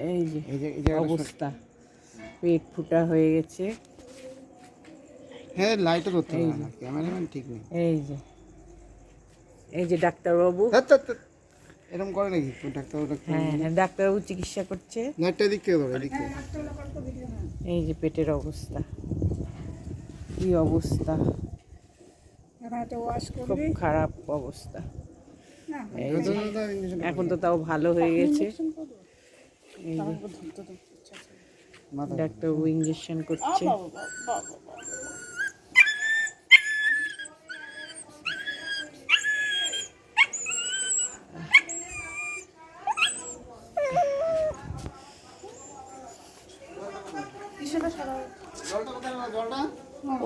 এই যে অবস্থা, পেট ফুটা হয়ে গেছে। হ্যাঁ লাইটও ধরতে পারে না, ক্যামেরাম্যান ঠিক নেই। এই যে ডাক্তারবাবু, এরকম করে নাকি ডাক্তারবাবু? হ্যাঁ ডাক্তারবাবু চিকিৎসা করছে। লাইটটা দিক থেকে ধরো, এদিক থেকে। এই যে পেটের অবস্থা, কি অবস্থা, খুব খারাপ অবস্থা। এই যে এখন তো তাও ভালো হয়ে গেছে। এই যে ডাক্তারবাবু ইঞ্জেকশন করছে।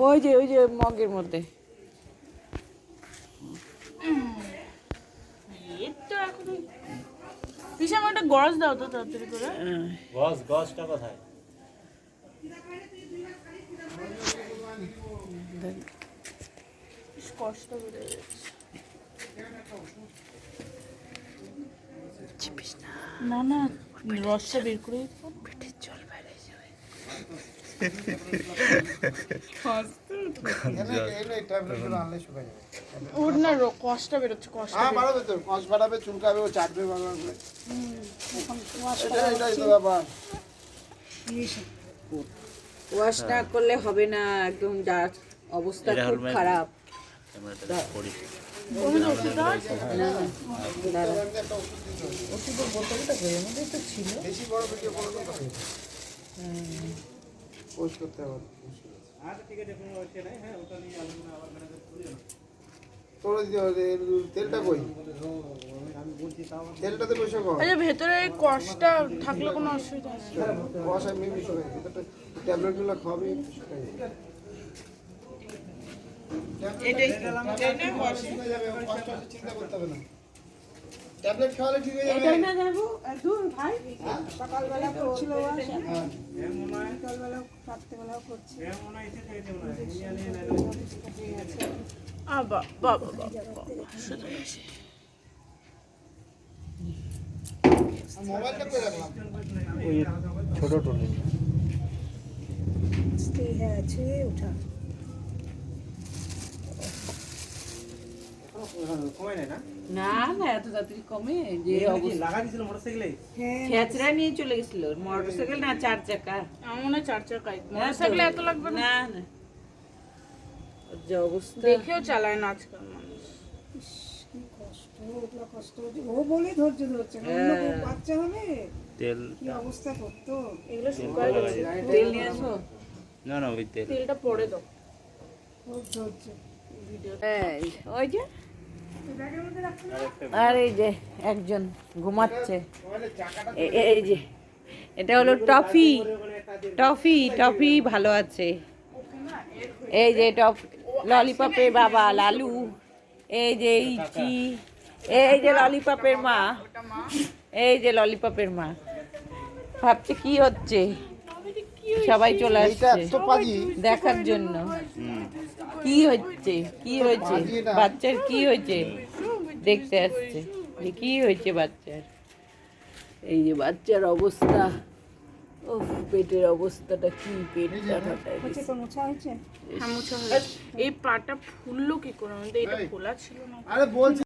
ওই যে মগের মধ্যে। একটা গজ দাও তো তাড়াতাড়ি করে। গজটা কোথায়? কষ্ট করে না না রসটা বের করে পেটের জল বাইরে যাবে। ওর না কষ্টটা বেরোচ্ছে, কষ্ট বাড়াবে তো, কষ বাড়াবে, চুলকাবে, ও চাটবে বারবার করে। এটাই তো ব্যাপার। ওয়াশ না করলে হবে না, একদম যার অবস্থা খুব খারাপ। ওষুধের বোতলটা ঘরের মধ্যেই তো ছিল। বেশি বড় ভিডিও করো না, পোস্ট করতে হবে। তোরা দিতে হবে, তেলটা কই? তেলটাতে বসে কর। আচ্ছা, ভেতরে কষ্টটা থাকলে কোনো অসুবিধা নেই। কষা মেবি শুকাই, ভিতরটা ট্যাবলেটগুলো খাবি। এটাই চিন্তা করতে হবে না, ট্যাবলেট খাওয়ালে ঠিক হয়ে যাবে। এটাই না যাবো একদম ভাই, সকালবেলা করছিল, সকালবেলা রাত্রেবেলাও করছে। বাবা বাবা মোবাইলটা করে রাখলাম। ওই ছোট টলি হ্যাঁ ছুঁয়ে ওঠা। না না এত তাড়াতাড়ি কমে যে ছেঁচড়া নিয়ে চলে গেছিল। মোটরসাইকেল না 4 চাকা, আমার মনে হয় 4 চাকায়, মোটরসাইকেলে এত লাগবে না। না না যে অবস্থা, দেখেও চালায় না আজকাল মানুষ। তেল এগুলো শুকায় গেছে। তেল নিয়ে আসো। না ওই তেল তেলটা পরে দাও। ওই যে আর এই যে একজন ঘুমাচ্ছে। এই যে এটা হলো টফি, টফি টফি ভালো আছে। এই যে ললিপপের বাবা লালু, এই যে ইচি, এই যে ললিপপের মা, এই যে ললিপপের মা। ভাবছে কি হচ্ছে, সবাই চলে আসছে দেখার জন্য। কি হচ্ছে, কি হয়েছে বাচ্চার, কি হয়েছে দেখতে আসছে যে কি হয়েছে বাচ্চার। এই যে বাচ্চার অবস্থা, ও পেটের অবস্থাটা কি, পেটটা ফাটায় গেছে। হ্যাঁ মোছা হয়েছে। এই পাটা ফুললো কি করে? আমাদের এটা খোলা ছিল না। আরে বলছি